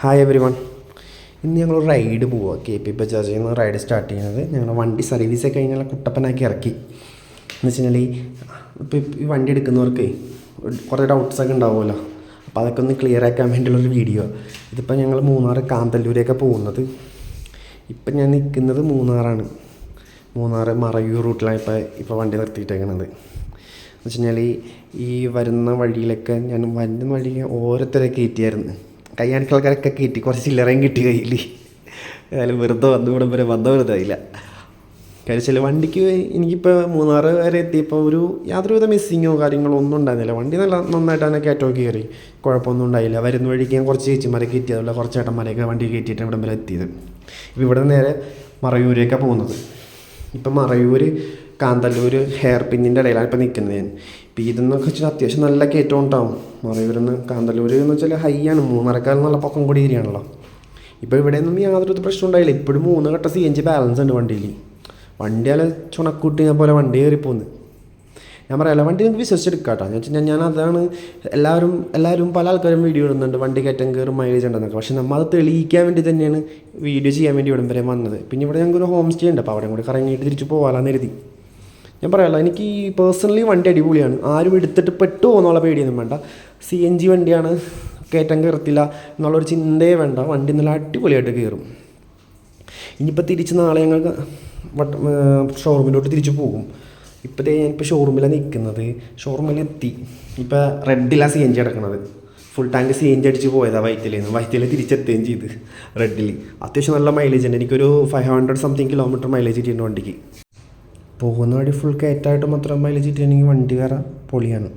Hi every one. ഇന്ന് ഞങ്ങൾ ride പോവുക. KP ബജാജിൽ നിന്ന് റൈഡ് സ്റ്റാർട്ട് ചെയ്യുന്നത്. ഞങ്ങളുടെ വണ്ടി സർവീസൊക്കെ കഴിഞ്ഞാൽ കുട്ടപ്പനാക്കി ഇറക്കി എന്ന് വെച്ച് കഴിഞ്ഞാൽ ഇപ്പോൾ ഈ വണ്ടി എടുക്കുന്നവർക്ക് കുറേ ഡൗട്ട്സൊക്കെ ഉണ്ടാവുമല്ലോ. അപ്പോൾ അതൊക്കെ ഒന്ന് ക്ലിയർ ആക്കാൻ വേണ്ടിയുള്ളൊരു വീഡിയോ. ഇതിപ്പോൾ ഞങ്ങൾ മൂന്നാർ കാന്തല്ലൂരൊക്കെ പോകുന്നത്. ഇപ്പം ഞാൻ നിൽക്കുന്നത് മൂന്നാറാണ്. മൂന്നാർ മറയൂർ റൂട്ടിലാണ് ഇപ്പോൾ വണ്ടി നിർത്തിയിട്ടേക്കുന്നത്. എന്ന് വെച്ച് കഴിഞ്ഞാൽ ഈ വരുന്ന വഴിയിലൊക്കെ വരുന്ന വഴിയിൽ ഓരോരുത്തരെ കയറ്റിയായിരുന്നു. കയ്യാണിക്ക ആൾക്കാരൊക്കെ കയറ്റി, കുറച്ച് ചില്ലറയും കിട്ടി കയ്യിൽ. ഏതായാലും വെറുതെ വന്ന വെറുതെ ആയില്ല. കാര്യം ചില വണ്ടിക്ക് എനിക്കിപ്പോൾ മൂന്നാർ വരെ എത്തിയപ്പോൾ യാതൊരുവിധ മിസ്സിങ്ങോ കാര്യങ്ങളോ ഒന്നും ഉണ്ടായിരുന്നില്ല. വണ്ടി നന്നായിട്ട് തന്നെ കയറ്റമൊക്കെ കയറി, കുഴപ്പമൊന്നും ഉണ്ടായില്ല. വരുന്ന വഴിക്ക് ഞാൻ കുറച്ച് ചേച്ചിമാരെ കയറ്റി, അതുപോലെ കുറച്ച് ചേട്ടന്മാരെയൊക്കെ വണ്ടി കയറ്റിയിട്ടാണ് ഇവിടം വരെ എത്തിയത്. ഇപ്പോൾ ഇവിടെ നേരെ മറയൂരേക്കാണ് പോകുന്നത്. ഇപ്പം മറയൂർ കാന്തല്ലൂർ ഹെയർ പിന്നിൻ്റെ ഇടയിലാണ് ഇപ്പോൾ നിൽക്കുന്നത് ഞാൻ. ഇപ്പോൾ ഇതെന്നൊക്കെ വെച്ചാൽ അത്യാവശ്യം നല്ല കയറ്റം ഉണ്ടാവും. മറയൂരിൽ നിന്ന് കാന്തല്ലൂർ എന്ന് വെച്ചാൽ ഹൈ ആണ്, മൂന്നരക്കാലം നല്ല പൊക്കം കൂടി ഏരിയാണല്ലോ. ഇപ്പോൾ ഇവിടെ നിന്നും യാതൊരു പ്രശ്നം ഉണ്ടായില്ല. ഇപ്പോഴും 3 ഘട്ട CNG ബാലൻസ് ഉണ്ട് വണ്ടിയിൽ. വണ്ടി അല്ല ചുണക്കൂട്ടിനെ പോലെ വണ്ടി കയറിപ്പോന്ന്. ഞാൻ പറയാമല്ലോ, വണ്ടി നിങ്ങൾക്ക് വിശ്വസിച്ചെടുക്കാം കേട്ടോ. എന്ന് വെച്ചാൽ ഞാൻ അതാണ് എല്ലാവരും പല ആൾക്കാരും വീഡിയോ ഇടുന്നുണ്ട് വണ്ടി കയറ്റം കയറും മൈലേജ് ഉണ്ടെന്നൊക്കെ. പക്ഷേ നമ്മൾ അത് തെളിയിക്കാൻ വേണ്ടി തന്നെയാണ് വീഡിയോ ചെയ്യാൻ വേണ്ടി ഇവിടം വരെ വന്നത്. പിന്നെ ഇവിടെ ഞങ്ങൾക്കൊരു ഹോം സ്റ്റേ ഉണ്ട്. അപ്പോൾ അവിടെ കൂടി കറങ്ങിയിട്ട് തിരിച്ച് പോകാമെന്ന് കരുതി. ഞാൻ പറയാമല്ലോ, എനിക്ക് പേഴ്സണലി വണ്ടി അടിപൊളിയാണ്. ആരും എടുത്തിട്ട് പെട്ടു പോകുന്നുള്ള പേടിയൊന്നും വേണ്ട. CNG വണ്ടിയാണ്, കയറ്റം കയറത്തില്ല എന്നുള്ളൊരു ചിന്തയെ വേണ്ട. വണ്ടി നല്ല അടിപൊളിയായിട്ട് കയറും. ഇനിയിപ്പോൾ തിരിച്ച് നാളെ ഞങ്ങൾക്ക് ഷോറൂമിലോട്ട് തിരിച്ച് പോകും. ഇപ്പോഴത്തെ ഞാനിപ്പോൾ ഷോറൂമിലാണ് നിൽക്കുന്നത്. ഷോറൂമിലെത്തി. ഇപ്പോൾ റെഡിലാണ് CNG കിടക്കുന്നത്. ഫുൾ ടാങ്ക് CNG അടിച്ച് പോയതാണ് വൈറ്റിൽ തിരിച്ചെത്തുകയും ചെയ്ത്. റെഡിൽ അത്യാവശ്യം നല്ല മൈലേജ് ഉണ്ട്. എനിക്കൊരു 500 സംതിങ് കിലോമീറ്റർ മൈലേജ് കിട്ടിയിട്ടുണ്ട് വണ്ടിക്ക്. പോകുന്ന വഴി ഫുൾ കയറ്റായിട്ട് മാത്രം മൈലേജ് കിട്ടിയിട്ടുണ്ടെങ്കിൽ വണ്ടി വേറെ പൊളിയാണ്.